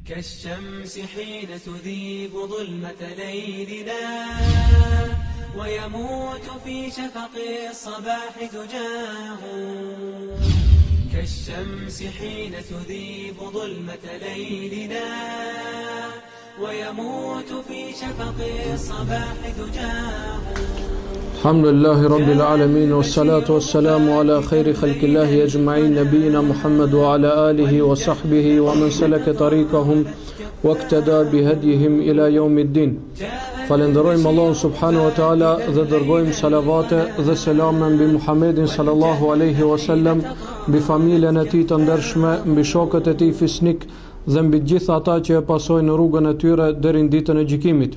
كالشمس حين تذيب ظلمة ليلنا ويموت في شفق الصباح دجاه كالشمس حين تذيب ظلمة ليلنا ويموت في شفق الصباح دجاه الحمد لله رب العالمين والصلاة والسلام على خير خلق الله أجمعين نبينا محمد وعلى آله وصحبه ومن سلك طريقهم واقتدى بهديهم إلى يوم الدين. Falenderojmë Allahun subhanahu wa taala dhe dërgojmë salavate dhe selame mbi Muhammedin sallallahu alaihi wasallam, mbi familjen e tij të ndershme, mbi shokët e tij fisnik dhe mbi të gjithë ata që e pasojnë rrugën e tyre deri në ditën e gjykimit.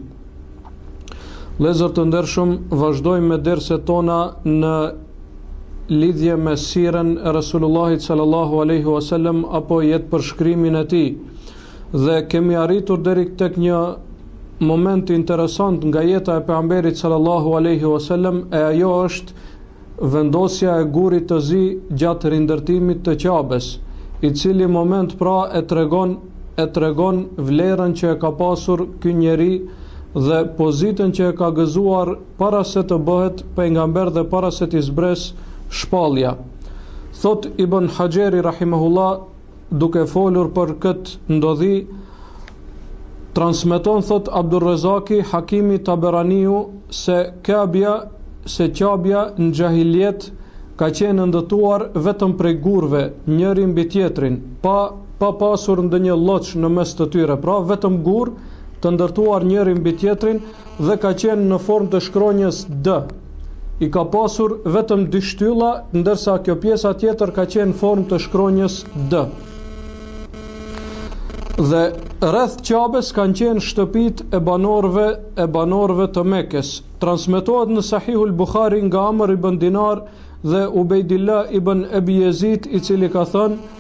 Vëllezër të ndershëm, vazhdojmë me derset tona në lidhje me sirën e Resulullahit sallallahu alaihi wasallam apo jetë përshkrimin e tij. Dhe kemi arritur deri tek një moment interesant nga jeta e pejgamberit sallallahu alaihi wasallam, e ajo është vendosja e gurit të zi gjatë rindërtimit të Qabes, i cili moment pra e tregon vlerën që e ka pasur ky njeri dhe pozitën që e ka gëzuar para se të bëhet pejgamber dhe para se të zbres shpallja. Thot Ibn Hajeri rahimahullah, duke folur për këtë ndodhi, transmeton, thot Abdurrezaki, Hakimi Taberaniu, se Qabja në gjahiljet ka qenë ndëtuar vetëm prej gurve, njëri mbi tjetrin, pa pasur ndonjë lloç në mes të tyre, pra vetëm gur të ndërtuar njëri mbi tjetrin, dhe ka qenë në formë të shkronjës D. I ka pasur vetëm dy shtylla, ndërsa kjo pjesa tjetër ka qenë në formë të shkronjës D. Dhe rreth Qabes kanë qenë shtëpit e banorëve të Mekës. Transmetohet në Sahihul Bukhari nga Amr ibn Dinar dhe Ubejdillah ibn Abi Yazid, i cili ka thënë: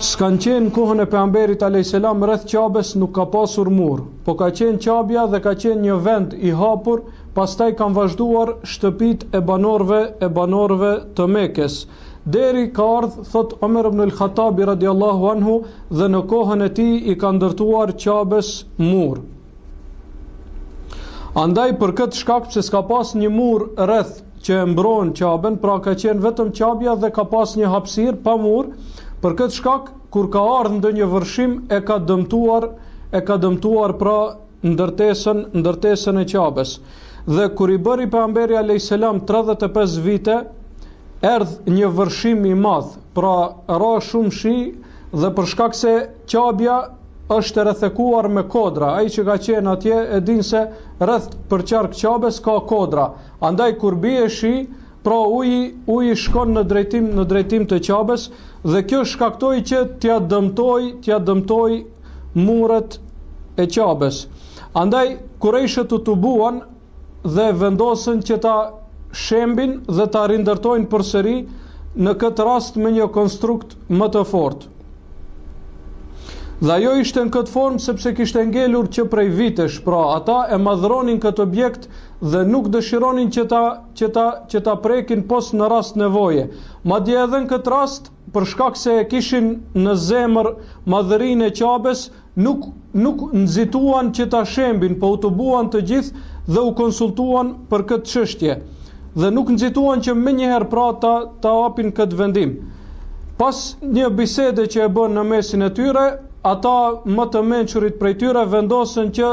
s'kan qenë kohën e pejgamberit a.s. rreth Qabes nuk ka pasur mur, po ka qenë Qabja dhe ka qenë një vend i hapur, pastaj kanë vazhduar shtëpit e banorëve të Mekës. Deri ka ardhur, thot Omer ibn al-Khattabi radiallahu anhu, dhe në kohën e tij i ka ndërtuar Qabes mur. Andaj për këtë shkak, pse s'ka pas një mur rreth që e mbron Qaben, pra ka qenë vetëm Qabja dhe ka pas një hapësirë pa mur, për këtë shkak kur ka ardhur ndonjë vërshim e ka dëmtuar pra ndërtesën e Qabes. Dhe kur i bëri pejgamberi alayhis salam 35 vite, erdh një vërshim i madh, pra ra shumë shi, dhe për shkak se Qabja është rrethekuar me kodra, ai që ka qenë atje e din se rreth për qark Qabes ka kodra. Andaj kur bie shi, pra uji shkon në drejtim të Qabes, dhe kjo shkaktoi që t'ja dëmtoi muret e Qabes. Andaj kurejshët u tubuan dhe vendosën që ta shembin dhe ta rindërtojnë përsëri, në këtë rast me një konstrukt më të fortë. Dhe ajo ishte në këtë formë sepse kishte ngelur që prej vitesh, pra ata e madhronin këtë objekt dhe nuk dëshironin që ta prekin pos në rast nevoje. Madje edhe në këtë rast, për shkak se e kishin në zemër madhërinë e Qabes, nuk nxituan që ta shembin, po u tubuan të gjithë dhe u konsultuan për këtë çështje. Dhe nuk nxituan që menjëherë pra ta hapin këtë vendim. Pas një bisede që e bën në mesin e tyre, ata më të mençurit prej tyre vendosën që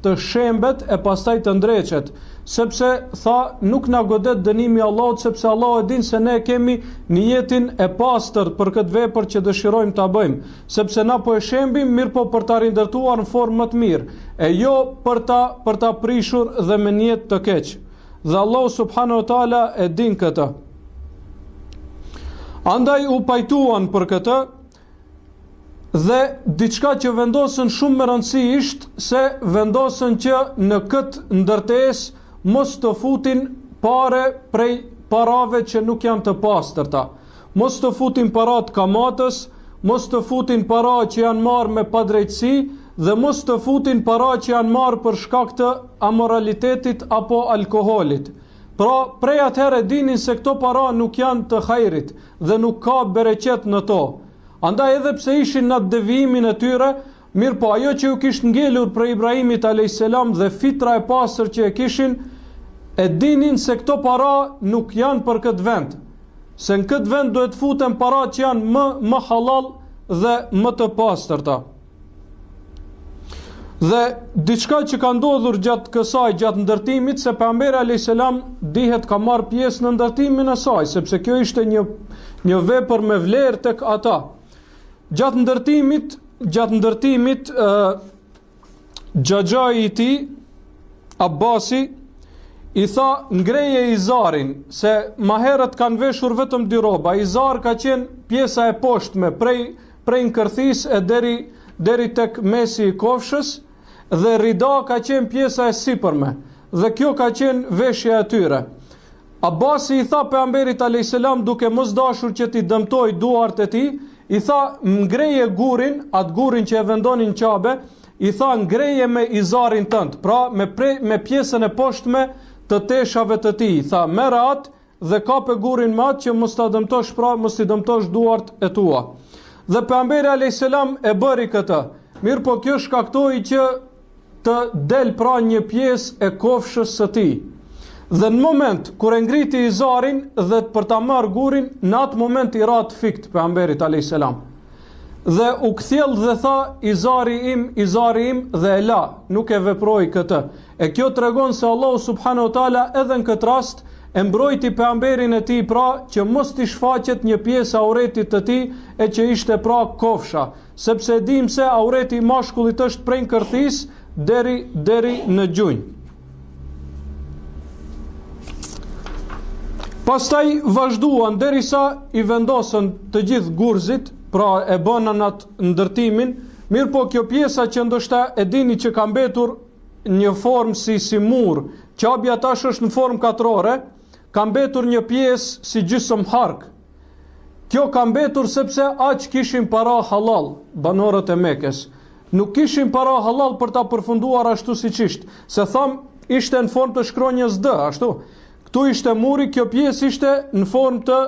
të shembet e pastaj të ndreqet, sepse tha nuk na godet dënimi i Allahut, sepse Allahu e din se ne kemi niyetin e pastër për këtë vepër që dëshirojmë ta bëjmë, sepse na po e shembim mirë po për ta rindërtuar në formë më të mirë, e jo për ta prishur dhe me niyet të keq. Dhe Allahu subhanahu wa taala e din këtë. Andaj u pajtuan për këtë, dhe diçka që vendosën shumë me rëndësi ishte se vendosën që në këtë ndërtesë mos të futin pare prej parave që nuk janë të pastërta, mos të futin parat kamatës, mos të futin para që janë marrë me padrejtësi, dhe mos të futin para që janë marrë për shkak të amoralitetit apo alkoholit. Pra, prej atëherë dinin se këto para nuk janë të hajrit dhe nuk ka bereqet në to. Andaj edhe pse ishin në devijimin e tyre, mirë po ajo që u kishte ngelur për Ibrahimit a.s. dhe fitra e pastër që e kishin, e dinin se këto para nuk janë për këtë vend. Se në këtë vend duhet futen para që janë më halal dhe më të pastërta. Dhe diçka që ka ndodhur gjatë kësaj, gjatë ndërtimit, se pejgamberi a.s. dihet ka marrë pjesë në ndërtimin e saj, sepse kjo ishte një vepër me vlerë tek ata. Gjatë ndërtimit xhaxhai i tij, Abbasi, i tha ngreje izarin, se ma herët kanë veshur vetëm 2 rroba. Izar ka qenë pjesa e poshtme prej nkërthisë e deri tek mesi i kofshës, dhe rida ka qenë pjesa e sipërme, dhe kjo ka qenë veshja e tyre. Abbasi i tha pejgamberit a.s. duke mos dashur që t'i dëmtoj duart e tij, i tha ngreje gurin, atë gurin që e vendonin Qabe, i tha ngreje me izarin tënd, pra me pjesën e poshtme të teshave të tij. I tha merr atë dhe kape gurin me atë që mos ta dëmtosh, pra mos t'i dëmtosh duart e tua. Dhe pejgamberi a.s. e bëri këtë. Mirë po kjo shkaktoi që të del pra një pjesë e kofshës së tij. Dhe në moment kur e ngriti izarin dhe për ta marrë gurin, në atë moment i rat fikt pejgamberit a.s. Dhe u kthjell dhe tha izari im dhe e la, nuk e veproi këtë. E kjo tregon se Allahu subhanahu wa taala edhe në këtë rast e mbrojti pejgamberin e tij, pra që mos t'i shfaqet një pjesë e auretit të tij, e që ishte pra kofsha, sepse dim se aureti i mashkullit është prej nkërthisë deri në gjunjë. Pastaj vazhduan derisa i vendosën të gjithë gurzit, pra e bënën atë ndërtimin. Mirë po kjo pjesa që ndoshta e dini që ka mbetur një formë si mur, qabja tash është në formë katrore, ka mbetur një pjesë si gjysmë hark. Kjo ka mbetur sepse aq kishin para halal banorët e Mekës. Nuk kishin para halal për ta përfunduar ashtu siç ishte, se tham ishte në formë të shkronjës D, ashtu. Këtu ishte muri, kjo pjesë ishte në formë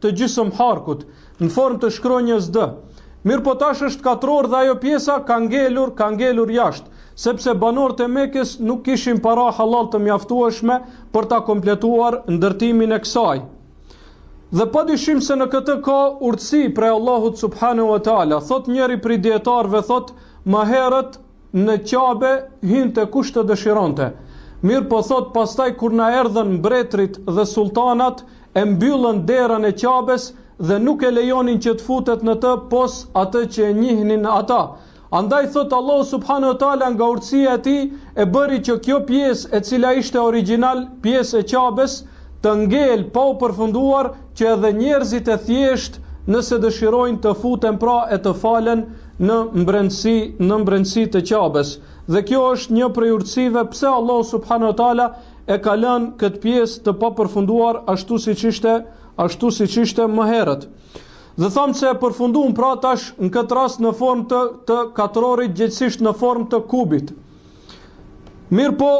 të gjysmë harkut, në formë të shkronjës D. Mirë po tash është katror dhe ajo pjesa ka ngelur jashtë, sepse banorët e Mekës nuk kishin para halal të mjaftueshme për ta kompletuar ndërtimin e kësaj. Dhe padyshim se në këtë ka urtësi prej Allahut subhanahu wa taala. Thot njëri prej dietarëve, thot më herët në Qabe hynte kush të dëshironte. Mirë po thot pastaj kur na erdhën mbretërit dhe sultanat, e mbyllën derën e Qabes dhe nuk e lejonin që të futet në të pos atë që e njihnin ata. Andaj thot Allahu subhanahu wa taala nga urtësia e tij e bëri që kjo pjesë e cila ishte origjinal pjesë e Qabes të ngel pa u përfunduar, që edhe njerëzit e thjesht nëse dëshirojnë të futen pra e të falen në mbrëmsi të Qabes. Dhe kjo është një prej urtësive pse Allahu subhanahu wa taala e ka lënë këtë pjesë të papërfunduar ashtu siç ishte më herët. Dhe thamë se e përfunduam pra tash në këtë rast në formë të katrorit, gjithsesi në formë të kubit. Mirë po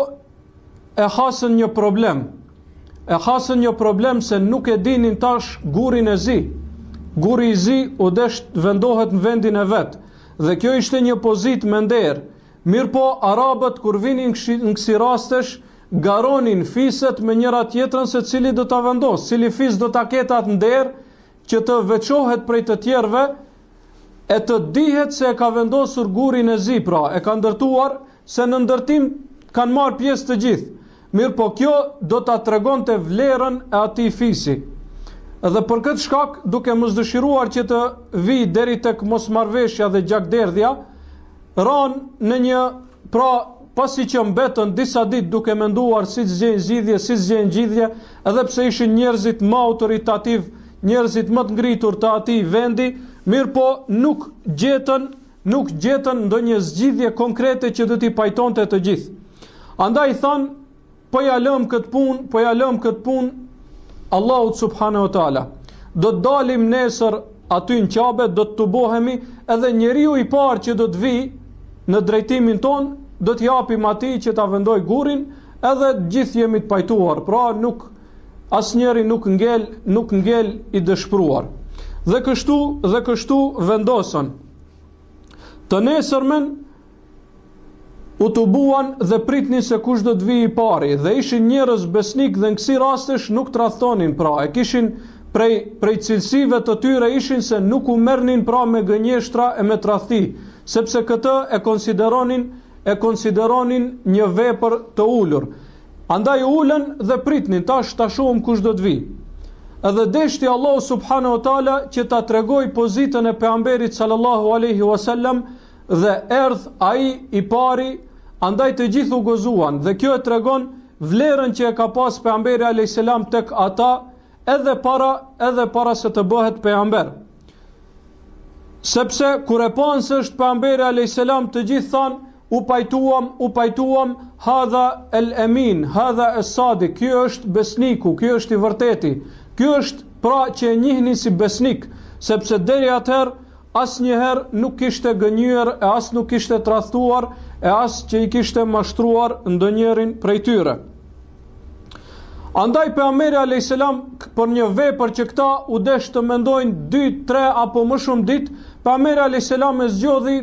e hasën një problem. E hasën një problem se nuk e dinin tash gurin e zi. Guri i zi u desh vendohet në vendin e vet. Dhe kjo ishte një pozitë me nder. Mirë po arabët kur vinin në kësi rastesh, garonin fiset me njëra tjetrën se cili do ta vendos, cili fis do ta ketë atë nder që të veçohet prej të tjerëve, e të dihet se e ka vendosur gurin e zi, pra e ka ndërtuar, se në ndërtim kanë marrë pjesë të gjithë. Mirë po kjo do ta tregonte vlerën e atij fisi. Edhe për këtë shkak, duke mos dëshiruar që të vi deri tek mosmarrveshja dhe gjakderdhja, ranë në një, pra pasi që mbetën disa ditë duke menduar si zgjidhje, edhe pse ishin njerëzit më autoritativ, njerëzit më të ngritur të atij vendi, mirë po nuk gjetën ndonjë zgjidhje konkrete që do t'i pajtonte të gjithë. Andaj thanë, po ja lëm këtë punë Allahut subhanahu wa taala. Do të dalim nesër aty në Qabe, do të tubohemi, edhe njeriu i parë që do të vi në drejtimin ton, do të japim atij që ta vendoj gurin, edhe gjithë jemi të pajtuar, pra asnjëri nuk ngel i dëshpëruar. Dhe kështu vendosën. Të nesërmen u të buan dhe pritnin se kush do të vijë i pari, dhe ishin njerëz besnik dhe në kësi rastesh nuk tradhtonin, pra e kishin prej cilësive të tyre ishin se nuk u merrnin pra me gënjeshtra e me tradhti, sepse këtë e konsideronin një vepër të ulur. Andaj ulën dhe pritnin, ta shohim kush do të vijë. Edhe deshti Allahu subhanahu wa taala që ta tregoj pozitën e pejgamberit sallallahu alaihi wasallam, dhe erdh ai i pari, andaj të gjithë u gozuan, dhe kjo e tregon vlerën që e ka pas pejgamberi alayhis salam tek ata edhe para se të bëhet pejgamber. Sepse kur e panë se është pejgamberi alayhis salam, të gjithë thanë u pajtuam, hadha el emin, hadha es sadik, ky është besniku, ky është i vërteti, ky është pra që e njihni si besnik, sepse deri atëherë asnjëherë nuk kishte gënjur, e as nuk kishte tradhtuar, e as që i kishte mashtruar ndonjërin prej tyre. Andaj pejgamberi alayhis salam për një vepër që këta u desh të mendojnë 2, 3 apo më shumë ditë, pejgamberi alayhis salam e zgjodhi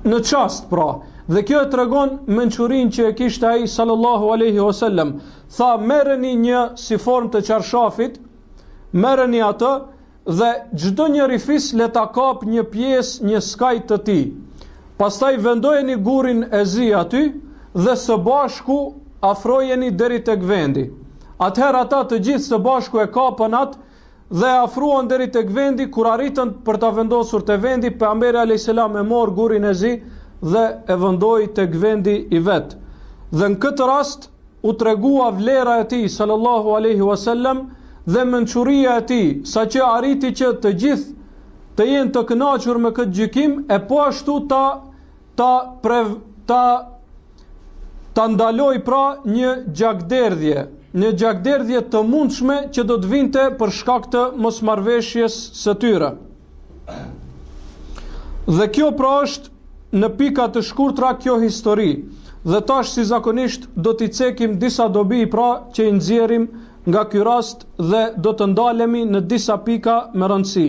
në çast pra. Dhe kjo e tregon mençurinë që e kishte ai sallallahu alaihi wasallam. Tha, merreni një si formë të çarshafit, merreni atë dhe çdo njeri fis le ta kap një pjesë, një skaj të tij. Pastaj vendojeni gurin e zi aty dhe së bashku afrojeni deri tek vendi. Atëherë ata të gjithë së bashku e kapën atë dhe afruan deri tek vendi. Kur arritën për ta vendosur te vendi, pejgamberi alayhis salam e mor gurin e zi dhe e vendoi tek vendi i vet. Dhe në këtë rast u tregua vlera e tij sallallahu alaihi wasallam dhe mençuria e tij, saqë arriti që të gjithë të jenë të kënaqur me këtë gjykim, e po ashtu ta ndaloj pra një gjakderdhje të mundshme që do të vinte për shkak të mosmarrveshjes së tyre. Dhe kjo pra është në pika të shkurtra kjo histori, dhe tash si zakonisht do t'i cekim disa dobi pra që i nxjerrim nga ky rast dhe do të ndalemi në disa pika me rëndësi.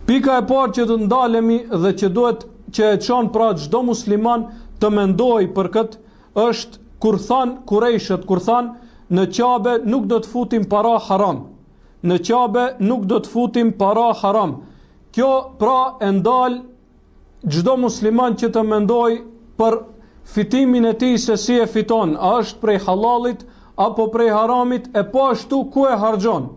Pika e parë që të ndalemi dhe që duhet që e çon pra çdo musliman të mendoj për këtë është kur than Kurejshët, kur than në Qabe nuk do të futim para haram. Në Qabe nuk do të futim para haram. Kjo pra e ndal çdo musliman që të mendoj për fitimin e tij se si e fiton, a është prej halalit apo prej haramit, e po ashtu ku e harxhon.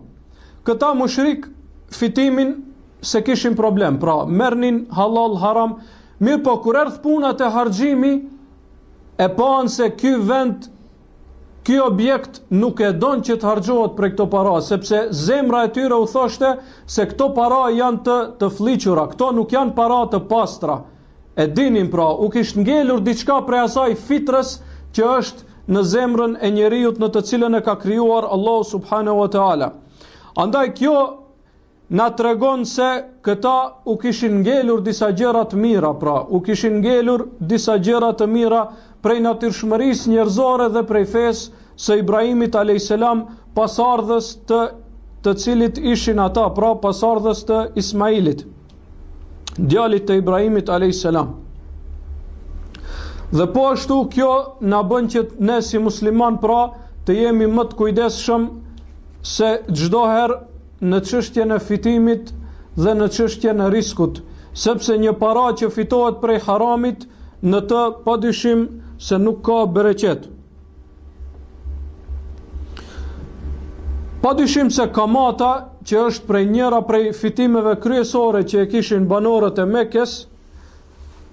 Këta mushrik fitimin se kishin problem, pra merrnin halal haram, mirë po kur erdh puna te harxhimi e panë se ky vend, ky objekt nuk e don që të harxhohet për këto para, sepse zemra e tyre u thoshte se këto para janë të fliqura, këto nuk janë para të pastra. E dinin pra, u kishtë ngelur diçka prej asaj fitrës që është në zemrën e njeriut në të cilën e ka krijuar Allahu subhanahu wa taala. Andaj kjo na tregon se këta u kishin ngelur disa gjëra të mira, pra, u kishin ngelur disa gjëra të mira prej natyrshmërisë njerëzore dhe prej fesë së Ibrahimit alayhis salam, pasardhës të cilit ishin ata, pra pasardhës të Ismailit, djalit të Ibrahimit alayhis salam. Dhe po ashtu kjo na bën që ne si musliman pra të jemi më të kujdesshëm se çdo herë në çështjen e fitimit dhe në çështjen e riskut, sepse një para që fitohet prej haramit, në të padyshim se nuk ka bereqet. Padyshim se kamata, që është prej njëra prej fitimeve kryesore që e kishin banorët e Mekës,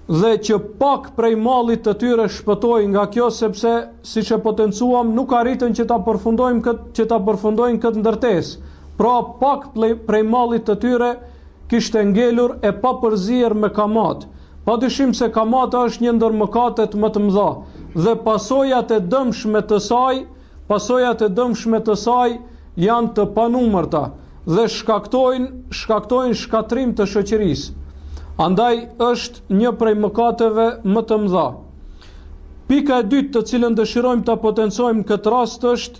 dhe që pak prej mallit të tyre shpëtoi nga kjo, sepse siç e potencuam nuk arritën që ta përfundojnë këtë ndërtesë. Pra pak prej mallit të tyre kishte ngelur e pa përzier me kamat. Padyshim se kamata është një ndër mëkatet më të mëdha dhe pasojat e dëmshme të saj janë të panumërta dhe shkaktojnë shkatrim të shoqërisë. Andaj është një prej mëkateve më të mëdha. Pika e dytë të cilën dëshirojmë ta potencojmë këtë rast është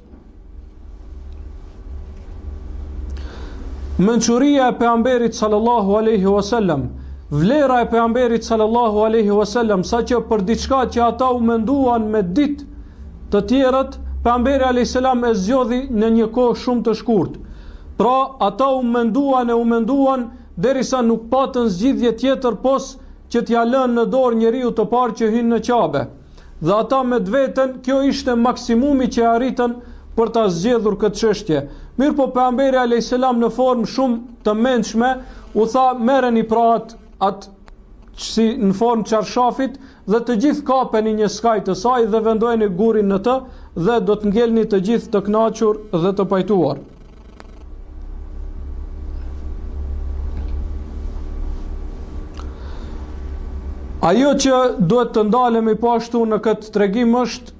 mençuria e pejgamberit sallallahu alaihi wasallam, vlera e pejgamberit sallallahu alaihi wasallam, saqë për diçka që ata u menduan me ditë të tjerët, pejgamberi alayhis salam e zgjodhi në një kohë shumë të shkurtë. Pra ata u menduan derisa nuk patën zgjidhje tjetër pos që t'ja lënë në dorë njeriu të parë që hyn në Qabe. Dhe ata me veten, kjo ishte maksimumi që arritën për ta zgjedhur këtë çështje. Mirë po pejgamberi alayhis salam në formë shumë të mendshme u tha merreni pra atë si në formë çarshafit dhe të gjithë kapeni një skaj të saj dhe vendojeni gurin në të dhe do të ngelni të gjithë të kënaqur dhe të pajtuar. Ajo që duhet të ndalemi po ashtu në këtë tregim është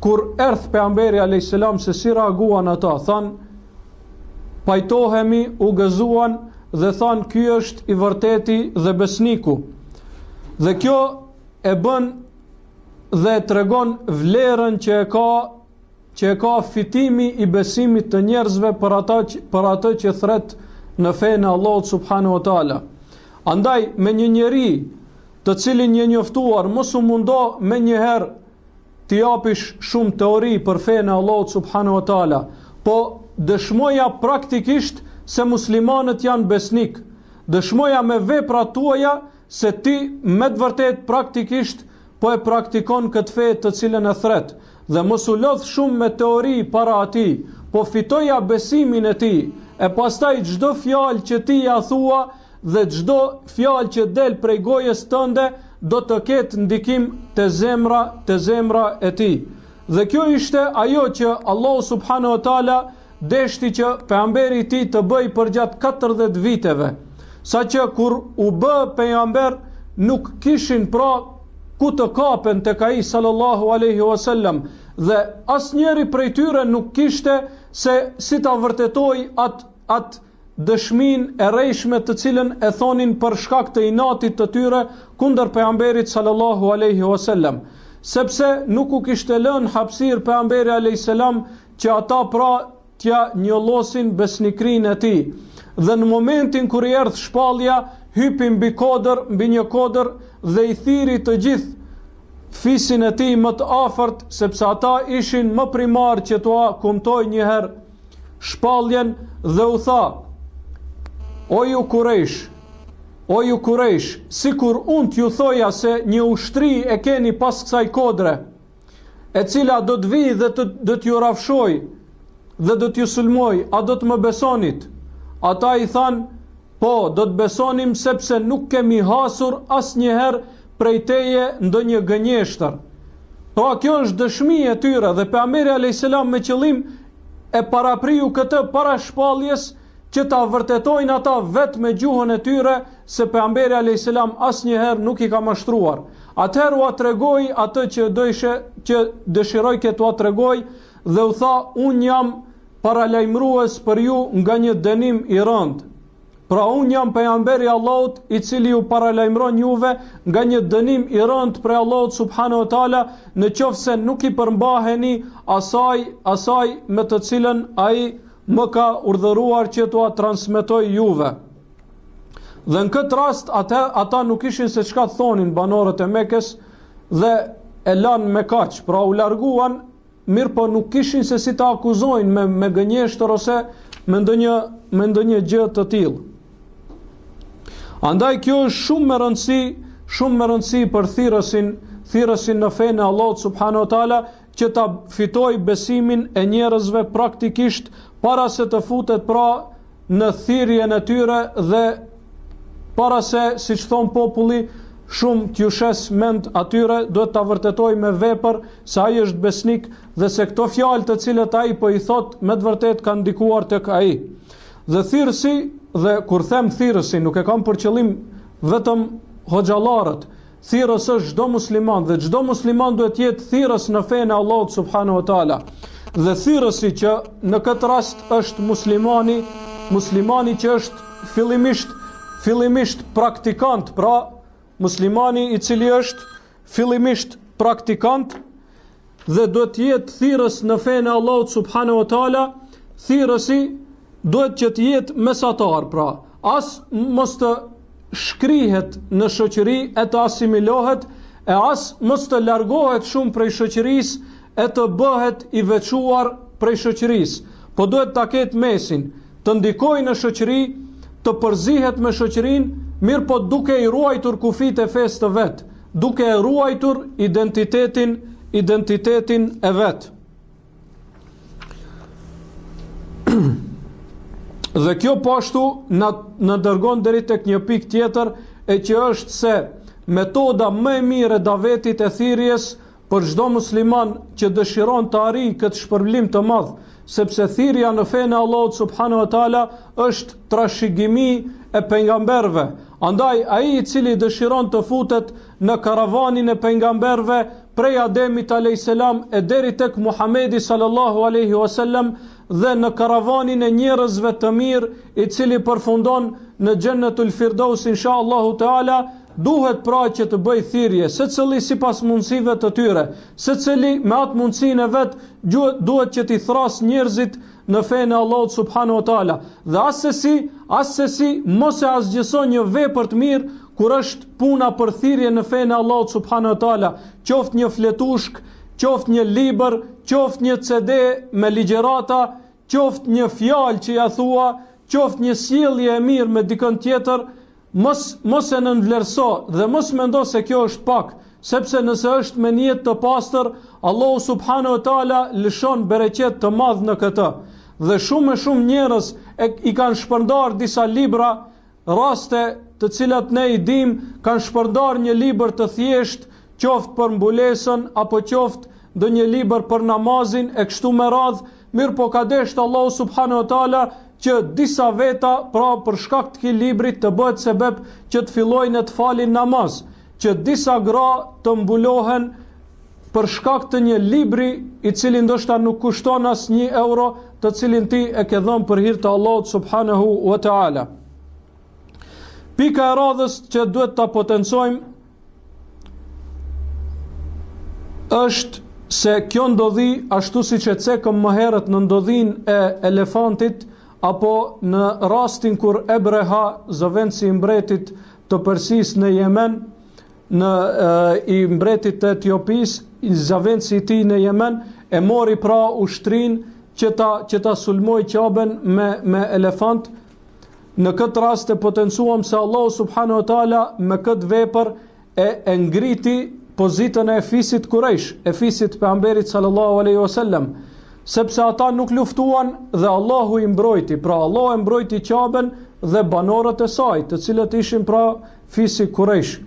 kur erdh pejgamberi alayhis salam se si reaguan ata, than pajtohemi, u gëzuan dhe than ky është i vërteti dhe besniku. Dhe kjo e bën dhe tregon vlerën që e ka fitimi i besimit të njerëzve për atë që thret në fenë e Allahut subhanahu wa taala. Andaj me një njeri të cilin një njoftuar mos u mundo me njëherë t'i japish shumë teori për fenë e Allahut subhanahu wa taala, po dëshmoja praktikisht se muslimanët janë besnik, dëshmoja me veprat tuaja se ti me të vërtet praktikisht po e praktikon këtë fe të cilën e thret, dhe mos u lodh shumë me teori para atij, po fitoja besimin e tij, e pastaj çdo fjalë që ti ja thua dhe çdo fjalë që del prej gojës tënde do të ketë ndikim te zemra e tij. Dhe kjo ishte ajo që Allahu subhanahu wa taala deshti që pejgamberi i tij të bëj përgjatë 40 viteve. Saqë kur u bë pejgamber nuk kishin pra ku të kapen tek ai sallallahu alaihi wasallam dhe asnjëri prej tyre nuk kishte se si ta vërtetoj atë dëshmin e rrejshme të cilën e thonin për shkak të inatit të tyre kundër pejgamberit sallallahu alaihi wasallam, sepse nuk u kishte lënë hapësirë pejgamberi alayhis salam që ata pra t'ja njollosin besnikrinë e tij. Dhe në momentin kur i erdh shpallja, hypi mbi një kodër dhe i thiri të gjithë fisin e tij më të afërt, sepse ata ishin më primar që t'ua kumtoj një herë shpalljen dhe u tha: O ju Kurejsh, sikur unë t'ju thoja se një ushtri e keni pas kësaj kodre, e cila do të vi dhe do t'ju rafshoj dhe do t'ju sulmoj, a do të më besonit? Ata i than, po, do të besonim sepse nuk kemi hasur asnjëherë prej teje ndonjë gënjeshtër. Pra kjo është dëshmi e tyre dhe pejgamberi alayhis salam me qëllim e parapriu këtë para shpalljes që ta vërtetojnë ata vetë me gjuhën e tyre se pejgamberi alayhis salam asnjëherë nuk i ka mashtruar. Atëherë u tregoi atë që dëshiroj që t'ua tregoj dhe u tha: unë jam paralajmërues për ju nga një dënim i rëndë. Pra unë jam pejgamberi i Allahut i cili ju paralajmëron juve nga një dënim i rëndë prej Allahut subhanahu wa taala, nëse nuk i përmbaheni asaj me të cilën ai më ka urdhëruar që t'ua transmetoj juve. Dhe në këtë rast ata nuk ishin se çka thonin banorët e Mekës dhe e lanë me kaq, pra u larguan, mirë po nuk kishin se si ta akuzojnë me gënjeshtër ose me ndonjë gjë të tillë. Andaj kjo është shumë me rëndësi për thirrësin në fenë e Allahut subhanahu wa taala, që ta fitoj besimin e njerëzve praktikisht para se të futet pra në thirrjen e tyre dhe para se, siç thon populli, shumë t'ju shes mend atyre, duhet ta vërtetoj me vepër se ai është besnik dhe se këto fjalë të cilët ai po i thot me të vërtet kanë ndikuar tek ai. Dhe thirrsi, dhe kur them thirrsi nuk e kam për qëllim vetëm hoxhallarët, thirrës është çdo musliman dhe çdo musliman duhet jetë thirrës në fenë e Allahut subhanahu wa taala. Dhe thirrësi që në këtë rast është muslimani që është fillimisht praktikant, pra muslimani i cili është fillimisht praktikant dhe duhet jetë thirrës në fenë e Allahut subhanahu wa taala, thirrësi duhet që të jetë mesatar, pra as mos të shkrihet në shoqëri e të asimilohet, e as mos të largohet shumë prej shoqërisë e të bëhet i veçuar prej shoqërisë, po duhet ta ketë mesin, të ndikojë në shoqëri, të përzihet me shoqërinë, mirë po duke i ruajtur kufit e fesë të vet, duke e ruajtur identitetin e vet. Dhe kjo pashtu në dërgon deri tek një pikë tjetër, e që është se metoda më e mirë e davetit e thirrjes për çdo musliman që dëshiron të arrijë këtë shpërblim të madh, sepse thirrja në fenë e Allahut subhanahu wa taala është trashëgimi e pejgamberëve. Andaj ai i cili dëshiron të futet në karavanin e pejgamberëve prej Ademit alayhis salam e deri tek Muhamedi sallallahu alaihi wasallam dhe në karavanin e njerëzve të mirë i cili përfundon në Jannatul Firdaus inshallahu taala, duhet pra që të bëj thirrje, secili sipas mundësive të tyre, secili me atë mundësinë e vet duhet që t'i thras njerëzit në fenë e Allahut subhanahu wa taala. Dhe asesi mos e asgjëson një vepër të mirë kur është puna për thirrje në fenë e Allahut subhanahu wa taala, qoftë një fletushk, qoftë një libër, qoftë një CD me ligjërata, qoftë një fjalë që ja thua, qoftë një sjellje e mirë me dikën tjetër, mos e nënvlerëso dhe mos mendo se kjo është pak, sepse nëse është me niyet të pastër, Allahu subhanahu wa taala lëshon bereqet të madh në këtë. Dhe shumë njerëz i kanë shpërndar disa libra, raste të cilat ne i dim, kanë shpërndar një libër të thjesht, qoftë për mbulesën apo qoftë ndonjë libër për namazin e kështu me radhë, mirë po ka deshtë Allahu subhanahu wa taala që disa veta, pra për shkak të këtij librit të bëhet sebeb që të fillojnë të falin namaz, që disa gra të mbulohen për shkak të një libri i cili ndoshta nuk kushton as 1 euro, të cilin ti e ke dhënë për hir të Allahut subhanahu wa taala. Pika e radhës që duhet ta potencojmë është se kjo ndodhi ashtu siç e cekëm më herët në ndodhin e elefantit, apo në rastin kur Ebreha, zëvendësi i mbretit të Persisë në Yemen, i mbretit të Etiopis, zëvendësi i tij në Yemen, e mori pra ushtrin që ta sulmoj Qaben me elefant. Në këtë rast e potencuam se Allahu subhanahu wa taala me këtë vepër e ngriti pozitën e fisit Quraysh, e fisit pejgamberit sallallahu alaihi wasallam, sepse ata nuk luftuan dhe Allahu i mbrojti. Pra Allahu e mbrojti Qaben dhe banorët e saj, të cilët ishin pra fisi Quraysh,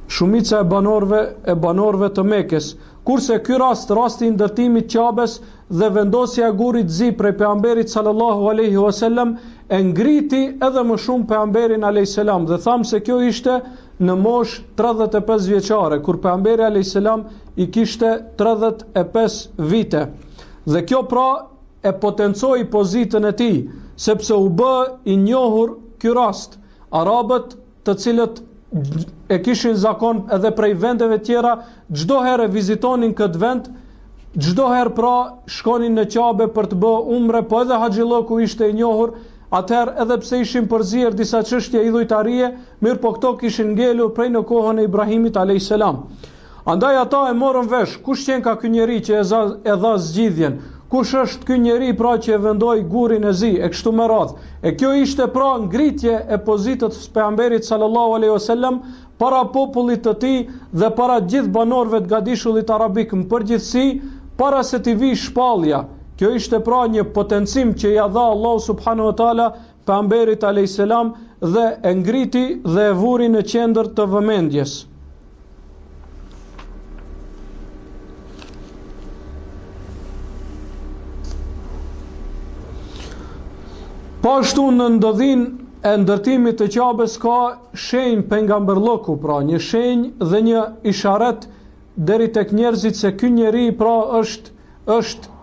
shumica e banorëve të Mekës. Kurse ky rasti i ndërtimit Qabes dhe vendosja e gurit zi prej pejgamberit sallallahu alaihi wasallam e ngriti edhe më shumë pejgamberin alayhis salam, dhe tham se kjo ishte në mosh 35 vjeçare, kur pejgamberi alayhis salam i kishte 35 vite. Dhe kjo pra e potencoi pozitën e tij, sepse u bë i njohur ky rast. Arabët, të cilët e kishin zakon edhe prej vendeve tjera, çdo herë vizitonin këtë vend, çdo herë pra shkonin në Qabe për të bërë umre, po edhe Haxhilloku ishte i njohur. Atëherë edhe pse ishin përzier disa çështje idhujtarie, mirë po këto kishin ngelur prej në kohën e Ibrahimit alayhis salam. Andaj ata e morën vesh, kush qen ka ky njeri që e dha zgjidhjen, kush është ky njeri pra që e vendoi gurin e zi, e kështu me radhë. E kjo ishte pra ngritje e pozitës së pejgamberit sallallahu alaihi wasallam para popullit të tij dhe para gjithë banorëve të gadishullit arabik në përgjithësi, para se t'i vi shpallja. Kjo ishte pra një potencim që ja dha Allahu subhanahu wa taala pejgamberit alayhis salam dhe e ngriti dhe e vuri në qendër të vëmendjes. Pashtu në ndodhin e ndërtimit të Qabes ka shenjë pejgamberlloku, pra një shenjë dhe një isharet deri tek njerëzit se ky njeri pra është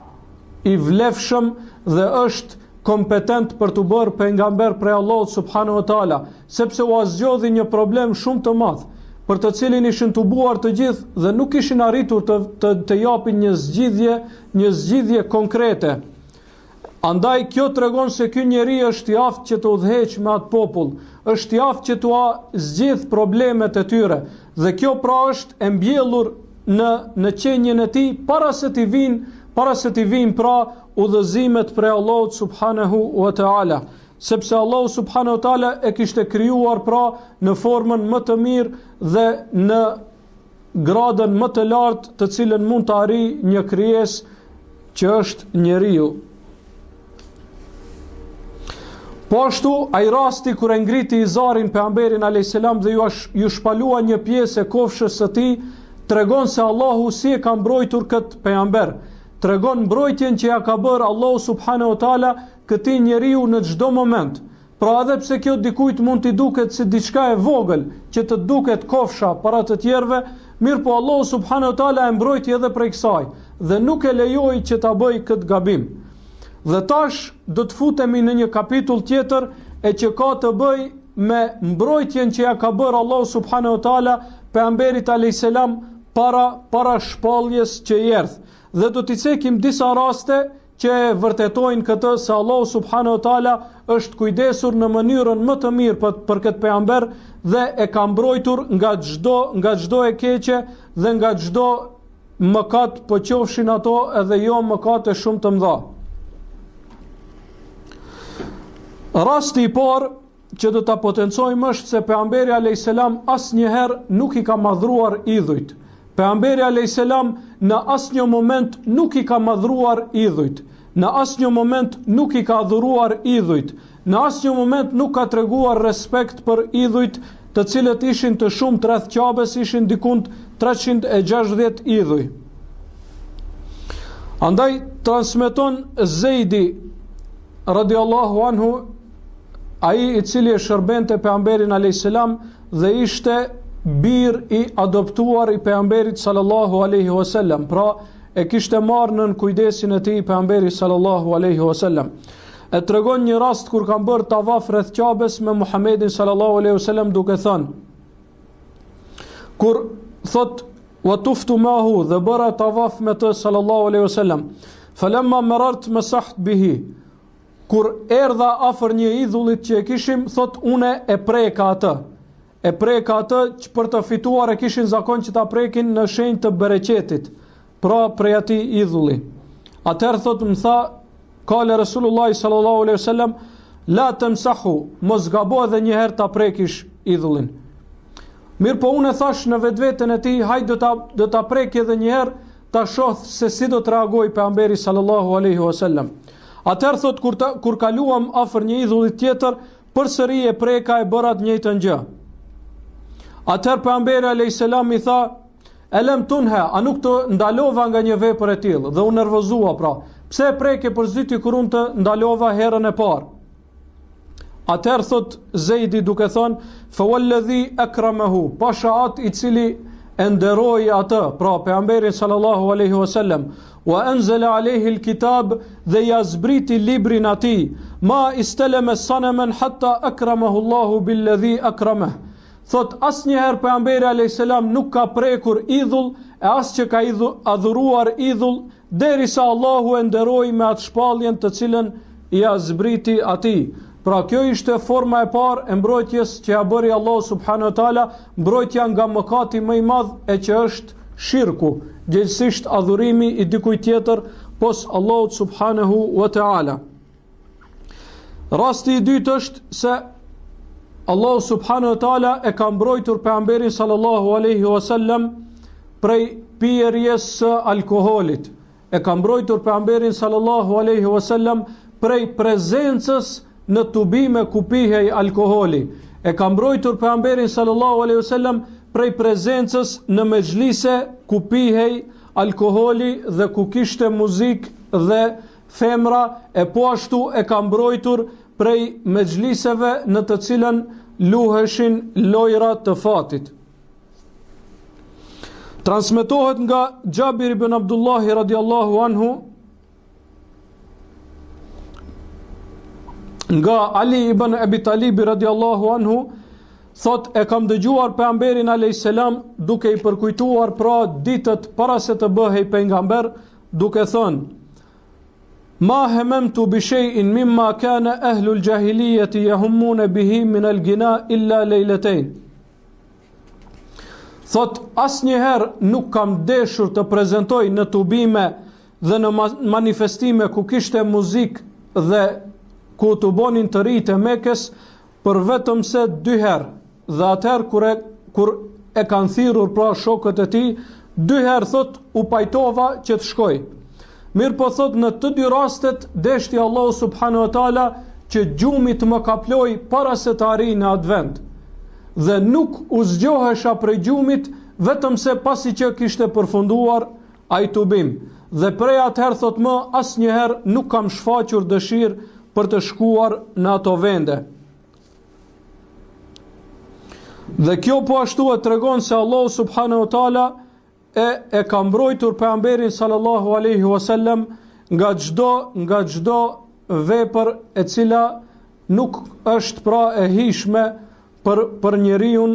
i vlefshëm dhe është kompetent për të bërë pejgamber prej Allahut subhanahu wa taala, sepse u zgjodhi një problem shumë të madh, për të cilin ishin tubuar të gjithë dhe nuk ishin arritur të japin një zgjidhje konkrete. Andaj kjo tregon se ky njeri është i aftë që të udhëheq me atë popull, është i aftë që t'ua zgjidh problemet e tyre, dhe kjo pra është e mbjellur në qenjen e tij para se t'i vinë pra udhëzimet prej Allahut subhanahu wa taala, sepse Allahu subhanahu wa taala e kishte krijuar pra në formën më të mirë dhe në gradën më të lartë të cilën mund të arrijë një krijesë që është njeriu. Po ashtu, ai rasti kur e ngriti izarin pejgamberin alayhis salam dhe ju shpalua një pjesë e kofshës së tij, tregon se Allahu si e ka mbrojtur këtë pejgamber. Tregon mbrojtjen që ja ka bërë Allahu subhanahu wa taala këtij njeriu në çdo moment. Pra edhe pse kjo dikujt mund t'i duket si diçka e vogël, që të duket kofsha para të tjerëve, mirë po Allahu subhanahu wa taala e mbrojti edhe prej kësaj dhe nuk e lejoi që ta bëj këtë gabim. Dhe tash do të futemi në një kapitull tjetër e që ka të bëj me mbrojtjen që ja ka bërë Allahu subhanahu wa taala pejgamberit alayhis salam para shpalljes që i erdh. Dhe do t'i cekim disa raste që vërtetojnë këtë se Allahu subhanahu wa taala është kujdesur në mënyrën më të mirë për këtë pejgamber dhe e ka mbrojtur nga çdo e keqe dhe nga çdo mëkat, po qofshin ato edhe jo mëkate shumë të mëdha. Rasti i parë që do ta potencojmë është se pejgamberi alayhis salam asnjëherë nuk i ka madhruar idhujt. Pejgamberi alayhis salam në asnjë moment nuk i ka madhruar idhujt. Në asnjë moment nuk i ka adhuruar idhujt. Në asnjë moment nuk ka treguar respekt për idhujt, të cilët ishin të shumtë rreth Ka'bes, ishin dikund 360 idhuj. Andaj transmeton Zeidi radiallahu anhu, ai i cili e shërbente pejgamberin alayhis salam dhe ishte bir i adoptuar i pejgamberit sallallahu alaihi wasallam, pra e kishte marrë nën kujdesin e tij pejgamberi sallallahu alaihi wasallam. E tregon një rast kur kanë bërë tavaf rreth Ka'bes me Muhammedin sallallahu alaihi wasallam duke thënë, kur thot wa tuftu mahu dhe bëra tavaf me të sallallahu alaihi wasallam, falamma marart masaht bihi, kur erdha afër një idhullit që e kishim, thot une e preka atë që për të fituar e kishin zakon që ta prekin në shenjë të bereqetit, pra prej atij idhulli. Atëherë thot më tha, kale Resulullah sallallahu alaihi wasallam, la tamsahu, mos gabo edhe një herë ta prekish idhullin. Mirë po unë thash në vetveten e tij, hajde do ta prek edhe një herë, ta shoh se si do të reagoj pejgamberi sallallahu alaihi wasallam. Atëherë thot kur kaluam afër një idhulli tjetër, përsëri e preka e bëra të njëjtën gjë. Atëherë pejgamberi alayhis salam i tha, elem tunha, a nuk të ndalova nga një vepër e tillë? Dhe u nervozua pra. Pse e preke për zyti kur unë të ndalova herën e parë? Atëherë thot Zeidi duke thënë, fa walladhi akramahu, pasha atë i cili e nderoi atë, pra pejgamberin sallallahu alaihi wasallam, wa anzala alaihi alkitab, dhe ja zbriti librin atij, ma istalama sanaman hatta akramahu Allahu billadhi akramah. Thot asnjëherë pejgamberi alayhis salam nuk ka prekur idhull e as që ka adhuruar idhull derisa Allahu e nderoi me atë shpalljen të cilën ja zbriti atij. Pra kjo ishte forma e parë e mbrojtjes që ja bëri Allahu subhanahu wa taala, mbrojtja nga mëkati më i madh e që është shirku, gjithsesi adhurimi i dikujt tjetër pos Allahut subhanahu wa taala. Rasti i dytë është se Allahu subhanahu wa taala e ka mbrojtur pejgamberin sallallahu alaihi wasallam prej pirjes së alkoolit. E ka mbrojtur pejgamberin sallallahu alaihi wasallam prej prezencës në tubime ku pihej alkooli. E ka mbrojtur pejgamberin sallallahu alaihi wasallam prej prezencës në mexhlise ku pihej alkooli dhe ku kishte muzikë dhe femra, e po ashtu e ka mbrojtur prej mexhliseve në të cilën luheshin lojra të fatit. Transmetohet nga Jabir ibn Abdullahi radiallahu anhu, nga Ali ibn Abi Talib radiallahu anhu, thot e kam dëgjuar pejgamberin alayhis salam duke i përkujtuar pra ditët para se të bëhej pejgamber, duke thënë, ma hamamtu bi shay'in mimma kana ahlu al-jahiliyyati yahummun bihi min al-gina illa leylatayn. Thot, asnjëherë nuk kam deshur të prezentoj në tubime dhe në manifestime ku kishte muzikë dhe ku të bonin të ri të Mekës, për vetëm se 2 herë. Dhe atëherë kur e kanë thirrur pra shokët e tij, 2 herë thot u pajtova që të shkoj. Mirë po thot, në të 2 rastet deshti Allahu subhanahu wa taala që gjumi të më kaploj para se të arrijë në atë vend. Dhe nuk u zgjohesha prej gjumit vetëm se pasi që kishte përfunduar ai tubim. Dhe prej atëherë thot më asnjëherë nuk kam shfaqur dëshirë për të shkuar në ato vende. Dhe kjo po ashtu e tregon se Allahu subhanahu wa taala e ka mbrojtur pejgamberin sallallahu alaihi wasallam nga çdo vepër e cila nuk është pra e hishme për njeriu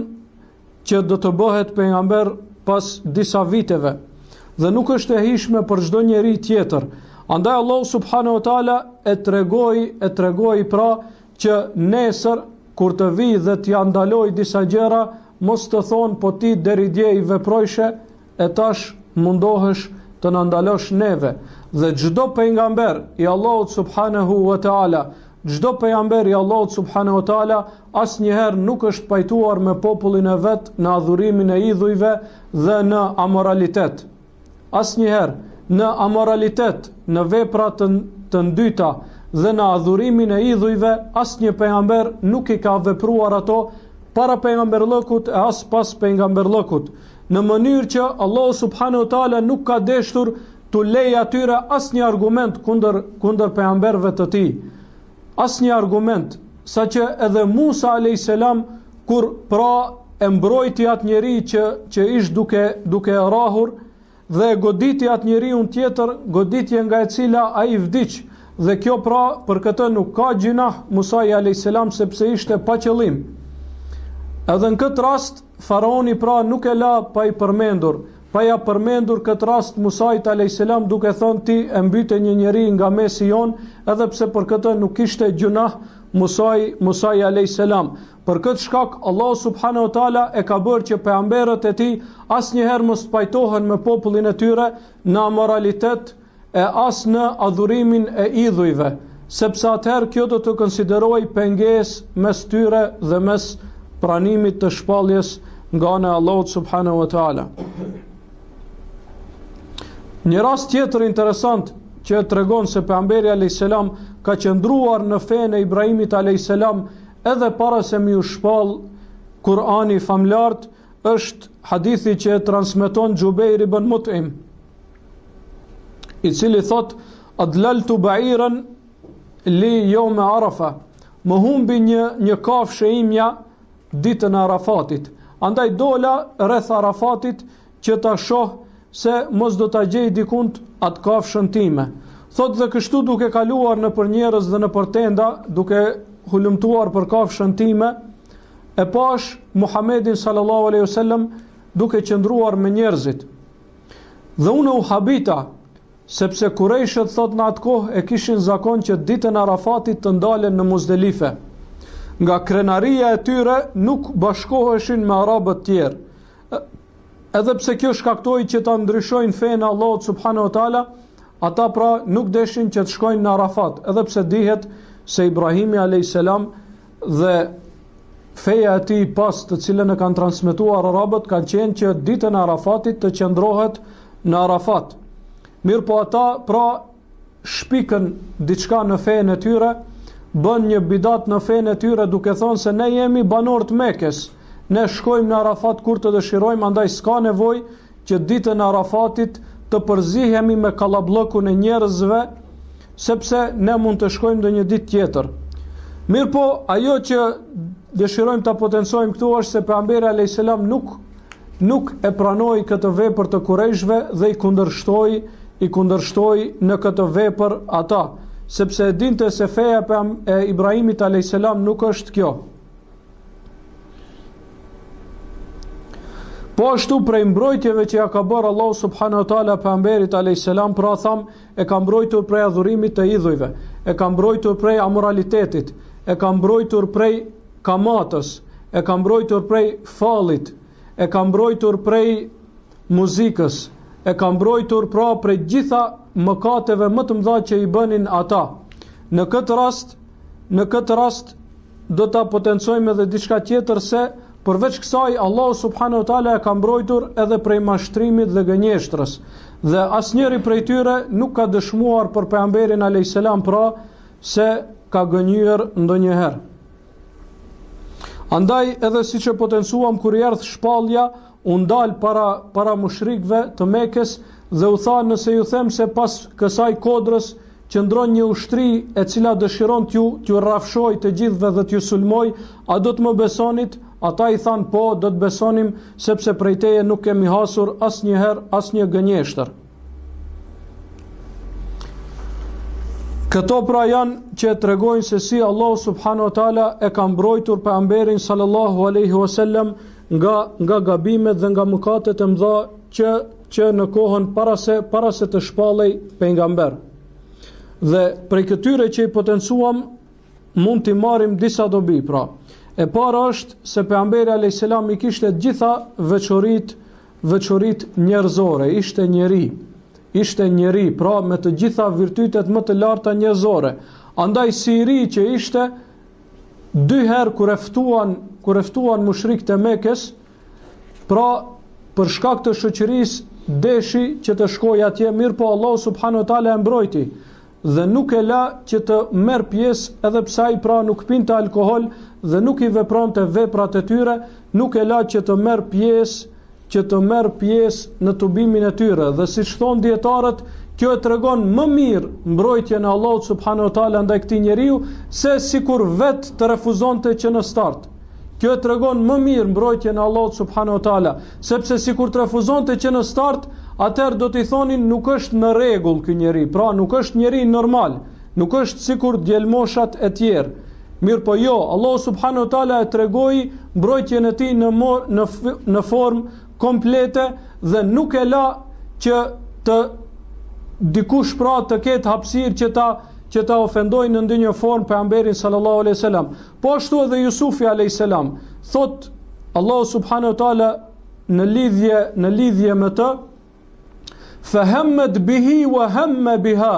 që do të bëhet pejgamber pas disa viteve, dhe nuk është e hishme për çdo njeri tjetër. Andaj Allahu subhanahu wa taala e tregoi pra që nesër kur të vi dhe t'ja ndaloj disa gjëra, mos të thonë po ti deri dje i veprojshe, e tash mundohesh të na ndalosh neve. Dhe çdo pejgamber i Allahut subhanahu wa taala, çdo pejgamber i Allahut subhanahu wa taala asnjëherë nuk është pajtuar me popullin e vet në adhurimin e idhujve dhe në amoralitet. Asnjëherë në amoralitet, në vepra të ndyta dhe në adhurimin e idhujve, asnjë pejgamber nuk i ka vepruar ato para pejgamberllëkut e as pas pejgamberllëkut, në mënyrë që Allahu subhanahu wa taala nuk ka deshur të lejë atyre asnjë argument kundër pejgamberëve të tij. Asnjë argument, saqë edhe Musa alayhis salam kur pra e mbrojti atë njeri që ish duke rrahur dhe goditi atë njeriu tjetër, goditje nga e cila ai vdiq. Dhe kjo pra për këtë nuk ka gjinah Musa alayhis salam sepse ishte pa qëllim. Edhe në këtë rast faraoni pra nuk e la pa ja përmendur këtë rast Musait alayhis salam duke thonë ti e mbyte një njeri nga mesi jon, edhe pse për këtë nuk kishte gjunah Musa alayhis salam. Për këtë shkak Allah subhanahu wa taala e ka bërë që pejgamberët e tij asnjëherë mos pajtohen me popullin e tyre në amoralitet e as në adhurimin e idhujve, sepse atëherë kjo do të konsideroj pengesë mes tyre dhe mes pranimit të shpalljes nga ana e Allahut subhanahu wa taala. Një rast tjetër interesant që tregon se pejgamberi alayhis salam ka qëndruar në fenë e Ibrahimit alayhis salam edhe para se mi u shpall Kur'ani famlart, është hadithi që transmeton Jubair ibn Mut'im, i cili thot adlaltu ba'iran li yawm Arafa, më humbi një kafshë imja ditën e Arafatit, andaj dola rreth Arafatit që ta shoh se mos do ta gjej dikund atë kafshën time. Thot dhe kështu duke kaluar në për njerëz dhe në për tenda, duke hulumtuar për kafshën time, e pash Muhammedin sallallahu alaihi wasallam duke qëndruar me njerëzit. Dhe unë u habita, sepse Kurejshët thot në atë kohë e kishin zakon që ditën e Arafatit të ndalen në Muzdelife. Nga krenaria e tyre nuk bashkoheshin me arabët tjerë. Edhe pse kjo shkaktoi që ta ndryshojnë fenë Allahut subhanahu wa taala, ata pra nuk deshin që të shkojnë në Arafat, edhe pse dihet se Ibrahimi alayhis salam dhe feja e tij pas të cilën e kanë transmetuar arabët kanë qenë që ditën e Arafatit të qëndrohet në Arafat. Mirë po ata pra shpikën diçka në fenë e tyre, bën një bidat në fenë e tyre duke thonë se ne jemi banor të Mekës, ne shkojmë në Arafat kur të dëshirojmë, andaj s'ka nevojë që ditën e Arafatit të përzihemi me kallabllokun e njerëzve, sepse ne mund të shkojmë në një ditë tjetër. Mirë po, ajo që dëshirojmë ta potencojmë këtu është se pejgamberi alayhis salam nuk e pranoi këtë vepër të Kurejshve dhe i kundërshtoi në këtë vepër ata, sepse e dinte se feja e Ibrahimit alayhis salam nuk është kjo. Po ashtu prej mbrojtjeve që ja ka bërë Allahu subhanahu wa taala pejgamberit alayhis salam, pra tham, e ka mbrojtur prej adhurimit të idhujve, e ka mbrojtur prej amoralitetit, e ka mbrojtur prej kamatës, e ka mbrojtur prej fallit, e ka mbrojtur prej muzikës, e ka mbrojtur pra prej gjitha mëkateve më të mëdha që i bënin ata. Në këtë rast do ta potencojmë edhe diçka tjetër, se përveç kësaj Allahu subhanahu wa taala e ka mbrojtur edhe prej mashtrimit dhe gënjeshtrës, dhe asnjëri prej tyre nuk ka dëshmuar për pejgamberin alayhis salam pra se ka gënjur ndonjëherë. Andaj edhe siç e potencuam, kur i erdhi shpallja, u ndal para mushrikëve të Mekës dhe u tha, nëse ju them se pas kësaj kodrës qëndron një ushtri e cila dëshiron t'ju rrafshoj të gjithëve dhe t'ju sulmoj, a do të më besonit? Ata i thanë, po, do të besonim, sepse prej teje nuk kemi hasur asnjëherë asnjë gënjeshtër. Këto pra janë që tregojnë se si Allahu subhanahu wa taala e ka mbrojtur pejgamberin sallallahu alaihi wasallam nga gabimet dhe nga mëkatet e mëdha që në kohën para se të shpallej pejgamber. Dhe prej këtyre që i potencuam mund t'i marrim disa dobi. Pra, e para është se pejgamberi alayhis salam i kishte gjitha veçoritë njerëzore, ishte njeri, pra me të gjitha virtytet më të larta njerëzore. Andaj si i ri që ishte, dy herë kur e ftuan mushrikët e Mekës, pra për shkak të shoqërisë deshi që të shkojë atje, mirë po Allahu subhanahu wa taala e mbrojti dhe nuk e la që të merr pjesë, edhe pse ai pra nuk pinte alkohol dhe nuk i vepronte veprat e tyre, nuk e la që të merr pjesë në tubimin e tyre. Dhe siç thon dietarët, kjo e tregon më mirë mbrojtjen e Allahut subhanahu wa taala ndaj këtij njeriu se sikur vetë të refuzonte që në start. Kjo e tregon më mirë mbrojtjen e Allahut subhanahu wa taala, sepse sikur të refuzonte që në start, atëherë do t'i thonin nuk është në rregull ky njeri, pra nuk është njeri normal, nuk është sikur djelmoshat e tjerë. Mirë po jo, Allahu subhanahu wa taala e tregoi mbrojtjen e tij në formë komplete dhe nuk e la që të dikush pra të ketë hapësirë që ta ofendojnë në ndonjë formë pejgamberin sallallahu alaihi wasallam. Po ashtu edhe Jusufi alayhis salam, thot Allahu subhanahu wa taala në lidhje me të, fahammat bihi wa hamma biha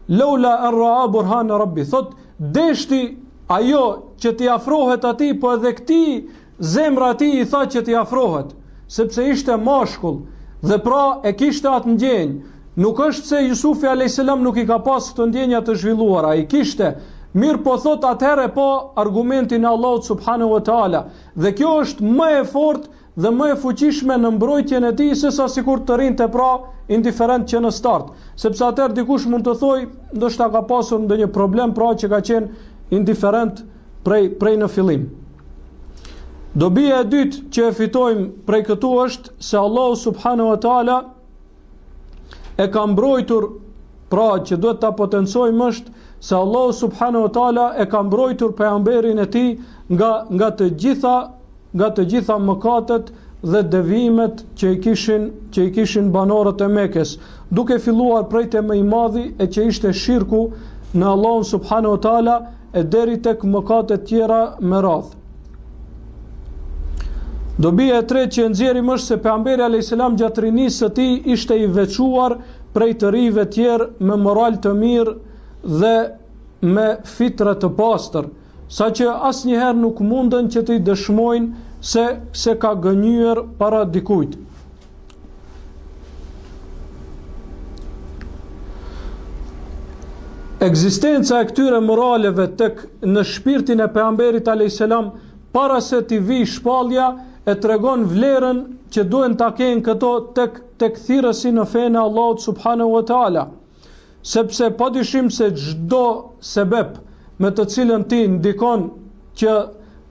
laula an ra'a burhan rabbi. Thot deshti ajo që t'i afrohet atij, po edhe këtij zemra e tij i tha që t'i afrohet, sepse ishte mashkull dhe pra e kishte atë ndjenjë. Nuk është se Jusufi a.s. nuk i ka pas këtë ndjenja të zhvilluara, i kishte, mirë po thot atëherë po argumentin e Allahut subhanahu wa taala, dhe kjo është më e fortë dhe më e fuqishme në mbrojtjen e tij se sa sikur të rinte pra indiferent që në start, sepse atëherë dikush mund të thojë ndoshta ka pasur ndonjë problem pra që ka qenë indiferent prej në fillim. Dobia e dytë që e fitojmë prej këtu është se Allahu subhanahu wa taala e ka mbrojtur, pra që duhet ta potencojmë është se Allahu subhanahu wa taala e ka mbrojtur pejgamberin e tij nga të gjitha mëkatet dhe devimet që i kishin banorët e Mekës, duke filluar prej te më i madhi e që ishte shirku në Allahun subhanahu wa taala e deri tek mëkatet tjera me radhë. Dobia e tretë që nxjerrim është se pejgamberi alayhis salam gjatë rinisë së tij ishte i veçuar prej të rive tjerë me moral të mirë dhe me fitre të pastër, saqë asnjëherë nuk mundën që t'i dëshmojnë se ka gënjur para dikujt. Ekzistenca e këtyre moraleve në shpirtin e pejgamberit alayhis salam para se t'i vi shpallja e tregon vlerën që duhen ta kenë këto tek thirrësi në fenë e Allahut subhanahu wa taala, sepse padyshim se çdo sebeb me të cilën ti ndikon që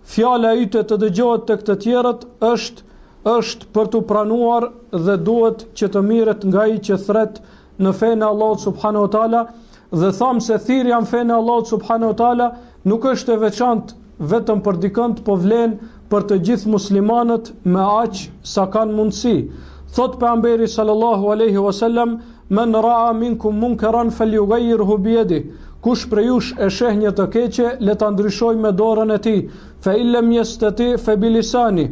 fjala yte të dëgjohet tek të tjerët është për të pranuar dhe duhet që të mirret nga ai që thret në fenë e Allahut subhanahu wa taala, dhe tham se thirrja në fenë e Allahut subhanahu wa taala nuk është e veçantë vetëm për dikënd, po vlen për të gjithë muslimanët me aq sa kanë mundësi. Thot pejgamberi sallallahu alaihi wasallam: "Men ra'a minkum munkaran falyughayyirhu bi yadihi." Kush prej jush e sheh një të keqe, le ta ndryshojë me dorën e tij. Fa illam yastati fa bilisani.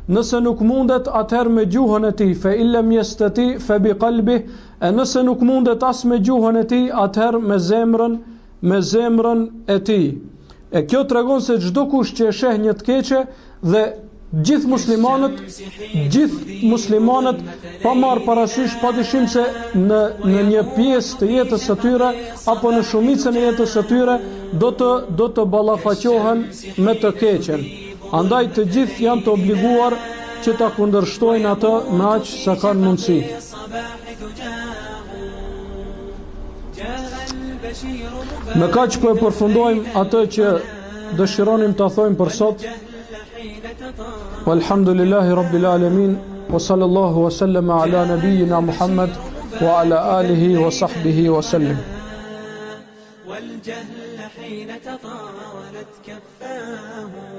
Nëse nuk mundet, atëherë me gjuhën e tij. Fa illam yastati fa biqalbihi. E nëse nuk mundet as me gjuhën e tij, atëherë me zemrën e tij. E kjo tregon se çdo kush që e sheh një të keqe dhe gjithë muslimanët pa marrë parasysh padyshim se në një pjesë të jetës së tyre apo në shumicën e jetës së tyre do të ballafaqohen me të keqen. Andaj të gjithë janë të obliguar që ta kundërshtojnë atë me aq sa kanë mundësi. Me kaq po e përfundojmë atë që dëshironim ta thojmë për sot. Walhamdulillahi rabbil alamin, wa sallallahu wa sallama ala nabiyyina Muhammad wa ala alihi wa sahbihi wa sallam. والجهل حين تطاولت كفاه